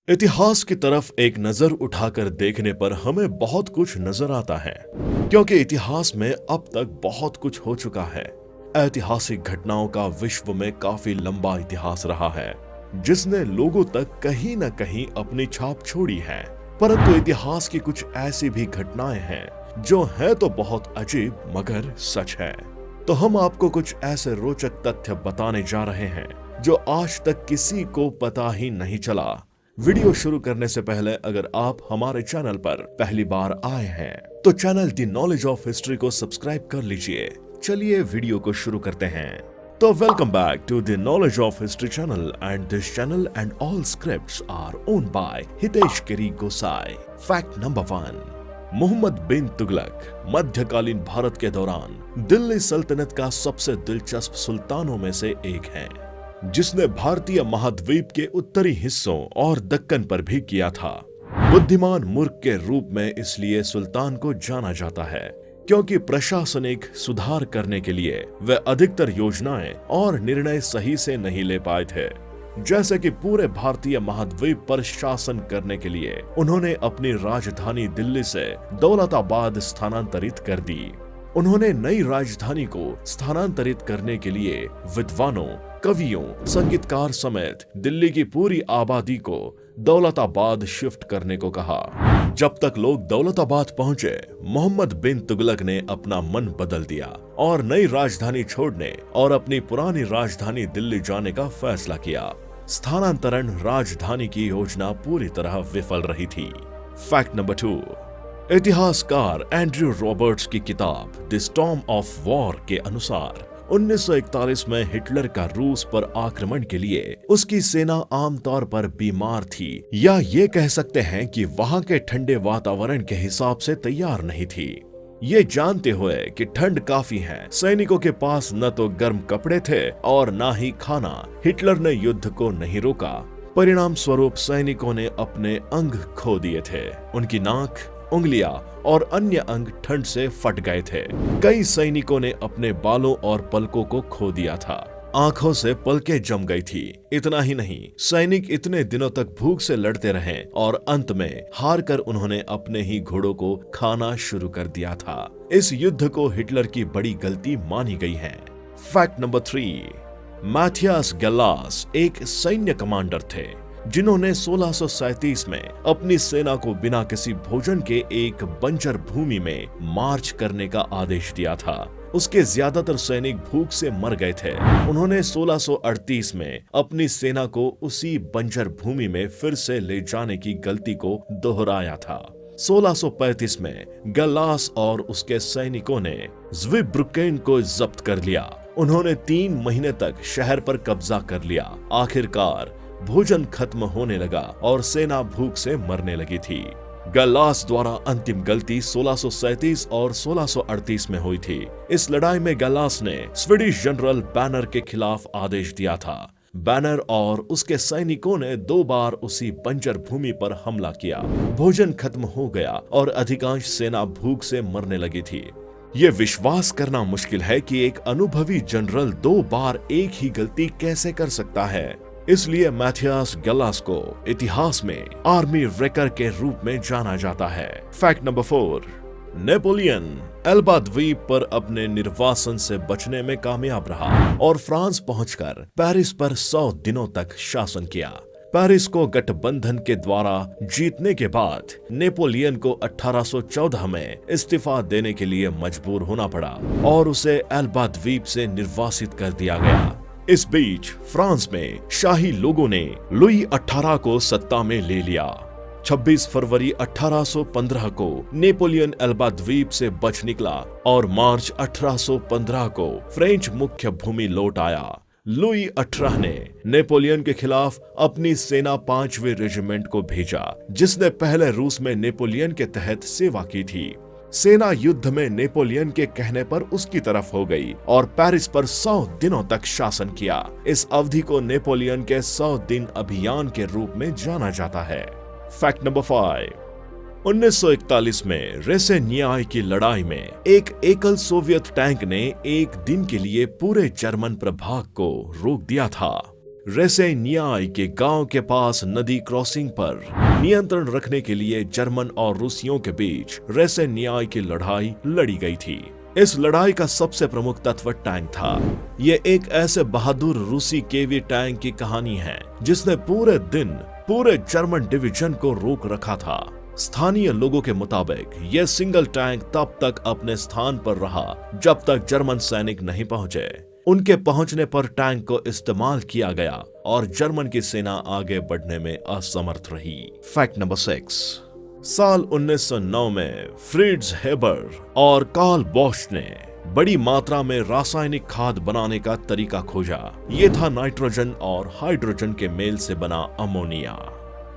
इतिहास की तरफ एक नजर उठाकर देखने पर हमें बहुत कुछ नजर आता है, क्योंकि इतिहास में अब तक बहुत कुछ हो चुका है। ऐतिहासिक घटनाओं का विश्व में काफी लंबा इतिहास रहा है, जिसने लोगों तक कहीं न कहीं अपनी छाप छोड़ी है। परंतु इतिहास की कुछ ऐसी भी घटनाएं हैं जो है तो बहुत अजीब मगर सच है। तो हम आपको कुछ ऐसे रोचक तथ्य बताने जा रहे हैं जो आज तक किसी को पता ही नहीं चला। वीडियो शुरू करने से पहले अगर आप हमारे चैनल पर पहली बार आए हैं तो channel the knowledge of history को सब्सक्राइब कर लीजिए। चलिए वीडियो को शुरू करते हैं। तो welcome back to the knowledge of history channel and this channel and all scripts are own by Hitesh Giri Gosai. Fact number 1, Mohammad bin Tughlaq मध्यकालीन भारत के दौरान दिल्ली सल्तनत का सबसे दिलचस्प सुल्तानों में से एक है, जिसने भारतीय महाद्वीप के उत्तरी हिस्सों और दक्कन पर भी किया था। बुद्धिमान मूर्ख के रूप में इसलिए सुल्तान को जाना जाता है क्योंकि प्रशासनिक सुधार करने के लिए वे अधिकतर योजनाएं और निर्णय सही से नहीं ले पाए थे। जैसे कि पूरे भारतीय महाद्वीप पर शासन करने के लिए उन्होंने अपनी राजधानी दिल्ली से दौलताबाद स्थानांतरित कर दी। उन्होंने नई राजधानी को स्थानांतरित करने के लिए विद्वानों, कवियों, संगीतकार समेत दिल्ली की पूरी आबादी को दौलताबाद शिफ्ट करने को कहा। जब तक लोग दौलताबाद पहुंचे, मोहम्मद बिन तुगलक ने अपना मन बदल दिया और नई राजधानी छोड़ने और अपनी पुरानी राजधानी दिल्ली जाने का फैसला किया। स्थानांतरण राजधानी की योजना पूरी तरह विफल रही थी। फैक्ट नंबर 2, इतिहासकार एंड्रयू रॉबर्ट्स की किताब द स्टॉर्म ऑफ वॉर के अनुसार 1941 में हिटलर का रूस पर आक्रमण के लिए उसकी सेना आमतौर पर बीमार थी, या ये कह सकते हैं कि वहां के ठंडे वातावरण के हिसाब से तैयार नहीं थी। ये जानते हुए कि ठंड काफी है, सैनिकों के पास न तो गर्म कपड़े थे और न ही खाना, हिटलर ने युद्ध को नहीं रोका। परिणाम स्वरूप सैनिकों ने अपने अंग खो दिए थे। उनकी नाक, उंगलियां और अन्य अंग ठंड से फट गए थे। कई सैनिकों ने अपने बालों और पलकों को खो दिया था। आंखों से पलकें जम गई थी। इतना ही नहीं, सैनिक इतने दिनों तक भूख से लड़ते रहे और अंत में हार कर उन्होंने अपने ही घोड़ों को खाना शुरू कर दिया था। इस युद्ध को हिटलर की बड़ी गलती मानी गई है। फैक्ट नंबर 3, मैथियास गैलास एक सैन्य कमांडर थे जिन्होंने 1637 में अपनी सेना को बिना किसी भोजन के एक बंजर भूमि में मार्च करने का आदेश दिया था। उसके ज्यादातर सैनिक भूख से मर गए थे। उन्होंने 1638 में अपनी सेना को उसी बंजर भूमि में फिर से ले जाने की गलती को दोहराया था। 1635 में गैलास और उसके सैनिकों ने ज़्विब्रुकेन को जब्त कर लिया। उन्होंने 3 महीने तक शहर पर कब्जा कर लिया। आखिरकार भोजन खत्म होने लगा और सेना भूख से मरने लगी थी। गैलास द्वारा अंतिम गलती 1637 और 1638 में हुई थी। इस लड़ाई में गैलास ने स्वीडिश जनरल बैनर के खिलाफ आदेश दिया था। बैनर और उसके सैनिकों ने 2 बार उसी बंजर भूमि पर हमला किया। भोजन खत्म हो गया और अधिकांश सेना भूख से मरने लगी थी। ये विश्वास करना मुश्किल है कि एक अनुभवी जनरल 2 बार एक ही गलती कैसे कर सकता है। इसलिए मैथियास गैलास को इतिहास में आर्मी रेकर के रूप में जाना जाता है। फैक्ट नंबर 4, नेपोलियन एल्बा द्वीप पर अपने निर्वासन से बचने में कामयाब रहा और फ्रांस पहुंचकर पेरिस पर 100 दिनों तक शासन किया। पेरिस को गठबंधन के द्वारा जीतने के बाद नेपोलियन को 1814 में इस्तीफा देने के लिए मजबूर होना पड़ा और उसे एल्बा द्वीप से निर्वासित कर दिया गया। इस बीच फ्रांस में शाही लोगों ने लुई 18 को सत्ता में ले लिया। 26 फरवरी 1815 को नेपोलियन एल्बा द्वीप से बच निकला और मार्च 1815 को फ्रेंच मुख्य भूमि लौट आया। लुई 18 ने नेपोलियन के खिलाफ अपनी सेना 5वें रेजिमेंट को भेजा, जिसने पहले रूस में नेपोलियन के तहत सेवा की थी। सेना युद्ध में नेपोलियन के कहने पर उसकी तरफ हो गई और पेरिस पर 100 दिनों तक शासन किया। इस अवधि को नेपोलियन के 100 दिन अभियान के रूप में जाना जाता है। फैक्ट नंबर 5, 1941 में रेसेनियाई की लड़ाई में एक एकल सोवियत टैंक ने एक दिन के लिए पूरे जर्मन प्रभाग को रोक दिया था। रेसेनियाई के गांव के पास नदी क्रॉसिंग पर नियंत्रण रखने के लिए जर्मन और रूसियों के बीच रेसेनियाई की लड़ाई लड़ी गई थी। इस लड़ाई का सबसे प्रमुख तत्व टैंक था। ये एक ऐसे बहादुर रूसी केवी टैंक की कहानी है जिसने पूरे दिन पूरे जर्मन डिवीजन को रोक रखा था। स्थानीय लोगों के मुताबिक यह सिंगल टैंक तब तक अपने स्थान पर रहा जब तक जर्मन सैनिक नहीं पहुंचे। उनके पहुंचने पर टैंक को इस्तेमाल किया गया और जर्मन की सेना आगे बढ़ने में असमर्थ रही। Fact number 6। साल 1909 में फ्रिट्ज हेबर और कार्ल बॉश ने बड़ी मात्रा में रासायनिक खाद बनाने का तरीका खोजा। ये था नाइट्रोजन और हाइड्रोजन के मेल से बना अमोनिया।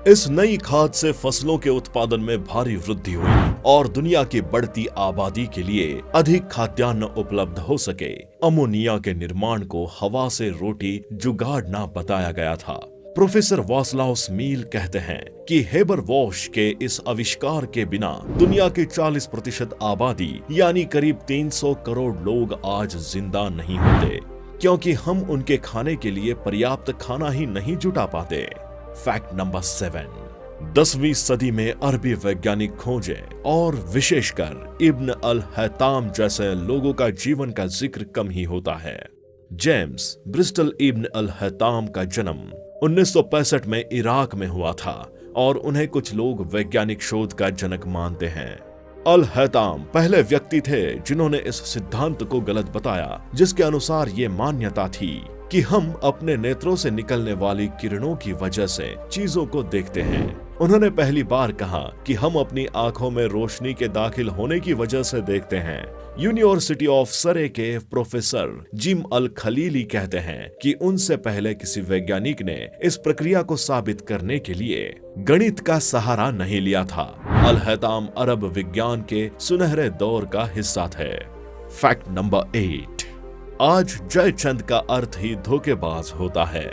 इस नई खाद से फसलों के उत्पादन में भारी वृद्धि हुई और दुनिया की बढ़ती आबादी के लिए अधिक खाद्यान्न उपलब्ध हो सके। अमोनिया के निर्माण को हवा से रोटी जुगाड़ना बताया गया था। प्रोफेसर वास्लाव स्मील कहते हैं कि हेबर वॉश के इस आविष्कार के बिना दुनिया की 40% आबादी यानी करीब 300 करोड़ लोग आज जिंदा नहीं होते, क्योंकि हम उनके खाने के लिए पर्याप्त खाना ही नहीं जुटा पाते। Fact number 7। 10वीं सदी में अरबी वैज्ञानिक खोजे और विशेषकर इब्न अल हैताम जैसे लोगों का जीवन का जिक्र कम ही होता है। जेम्स ब्रिस्टल इब्न अल हैताम का जन्म 1965 में इराक में हुआ था और उन्हें कुछ लोग वैज्ञानिक शोध का जनक मानते हैं। अल हैताम पहले व्यक्ति थे जिन्होंने इस सिद्धांत को गलत बताया, जिसके अनुसार ये मान्यता थी कि हम अपने नेत्रों से निकलने वाली किरणों की वजह से चीजों को देखते हैं। उन्होंने पहली बार कहा कि हम अपनी आंखों में रोशनी के दाखिल होने की वजह से देखते हैं। यूनिवर्सिटी ऑफ सरे के प्रोफेसर जिम अल खलीली कहते हैं कि उनसे पहले किसी वैज्ञानिक ने इस प्रक्रिया को साबित करने के लिए गणित का सहारा नहीं लिया था। अल हैताम अरब विज्ञान के सुनहरे दौर का हिस्सा थे। Fact number 8। आज जयचंद का अर्थ ही धोखेबाज होता है।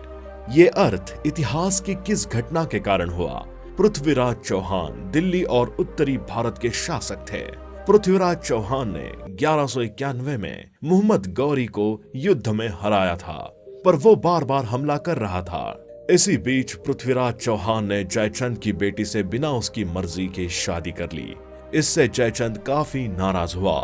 ये अर्थ इतिहास की किस घटना के कारण हुआ? पृथ्वीराज चौहान दिल्ली और उत्तरी भारत के शासक थे। पृथ्वीराज चौहान ने 1191 में मोहम्मद गौरी को युद्ध में हराया था, पर वो बार बार हमला कर रहा था। इसी बीच पृथ्वीराज चौहान ने जयचंद की बेटी से बिना उसकी मर्जी के शादी कर ली। इससे जयचंद काफी नाराज हुआ।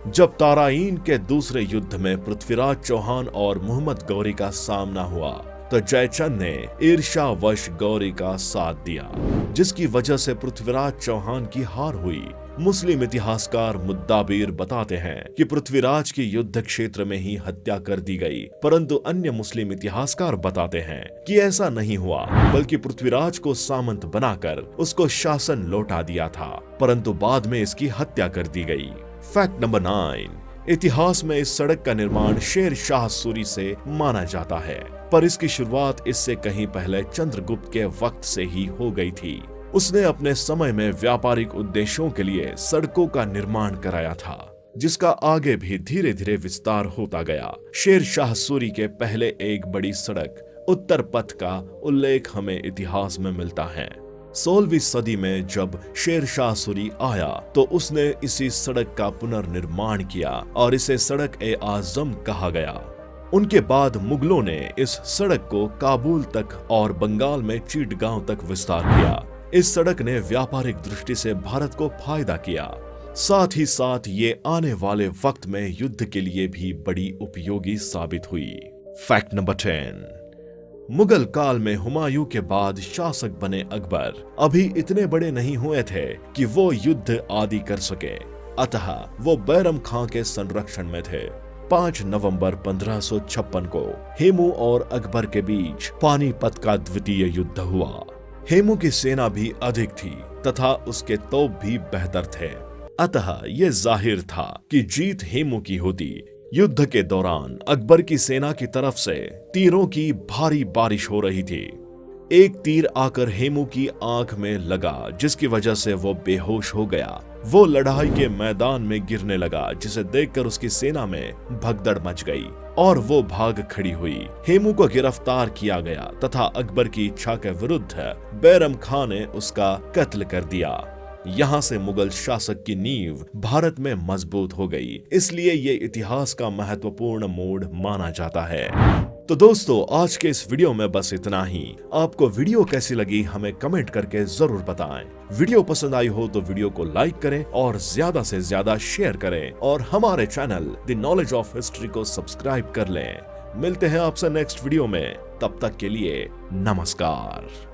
जब ताराइन के दूसरे युद्ध में पृथ्वीराज चौहान और मोहम्मद गौरी का सामना हुआ तो जयचंद ने ईर्ष्यावश गौरी का साथ दिया, जिसकी वजह से पृथ्वीराज चौहान की हार हुई। मुस्लिम इतिहासकार मुद्दाबिर बताते हैं कि पृथ्वीराज की युद्ध क्षेत्र में ही हत्या कर दी गई, परंतु अन्य मुस्लिम इतिहासकार बताते हैं कि ऐसा नहीं हुआ, बल्कि पृथ्वीराज को सामंत बनाकर उसको शासन लौटा दिया था, परंतु बाद में इसकी हत्या कर दी गई। Fact number 9। इतिहास में इस सड़क का निर्माण शेर शाह सूरी से माना जाता है, पर इसकी शुरुआत इससे कहीं पहले चंद्रगुप्त के वक्त से ही हो गई थी। उसने अपने समय में व्यापारिक उद्देश्यों के लिए सड़कों का निर्माण कराया था, जिसका आगे भी धीरे धीरे विस्तार होता गया। शेर शाह सूरी के पहले एक बड़ी सड़क उत्तर पथ का उल्लेख हमें इतिहास में मिलता है। 16वीं सदी में जब शेर शाह सूरी आया तो उसने इसी सड़क का पुनर्निर्माण किया और इसे सड़क ए आजम कहा गया। उनके बाद मुगलों ने इस सड़क को काबुल तक और बंगाल में चीटगांव तक विस्तार किया। इस सड़क ने व्यापारिक दृष्टि से भारत को फायदा किया, साथ ही साथ ये आने वाले वक्त में युद्ध के लिए भी बड़ी उपयोगी साबित हुई। Fact number 10। मुगल काल में हुमायूं के बाद शासक बने अकबर अभी इतने बड़े नहीं हुए थे कि वो युद्ध आदि कर सके, अतः वो बैरम खां के संरक्षण में थे। 5 नवंबर 1556 को हेमू और अकबर के बीच पानीपत का द्वितीय युद्ध हुआ। हेमू की सेना भी अधिक थी तथा उसके तोप भी बेहतर थे, अतः ये जाहिर था कि जीत हेमू की होती। युद्ध के दौरान अकबर की सेना की तरफ से तीरों की भारी बारिश हो रही थी। एक तीर आकर हेमू की आंख में लगा, जिसकी वजह से वो बेहोश हो गया। वो लड़ाई के मैदान में गिरने लगा, जिसे देखकर उसकी सेना में भगदड़ मच गई और वो भाग खड़ी हुई। हेमू को गिरफ्तार किया गया तथा अकबर की इच्छा के विरुद्ध बैरम खां ने उसका कत्ल कर दिया। यहाँ से मुगल शासक की नींव भारत में मजबूत हो गई, इसलिए ये इतिहास का महत्वपूर्ण मोड़ माना जाता है। तो दोस्तों आज के इस वीडियो में बस इतना ही। आपको वीडियो कैसी लगी हमें कमेंट करके जरूर बताएं। वीडियो पसंद आई हो तो वीडियो को लाइक करें और ज्यादा से ज्यादा शेयर करें और हमारे channel the knowledge of history को सब्सक्राइब कर लें। मिलते हैं आपसे नेक्स्ट वीडियो में, तब तक के लिए नमस्कार।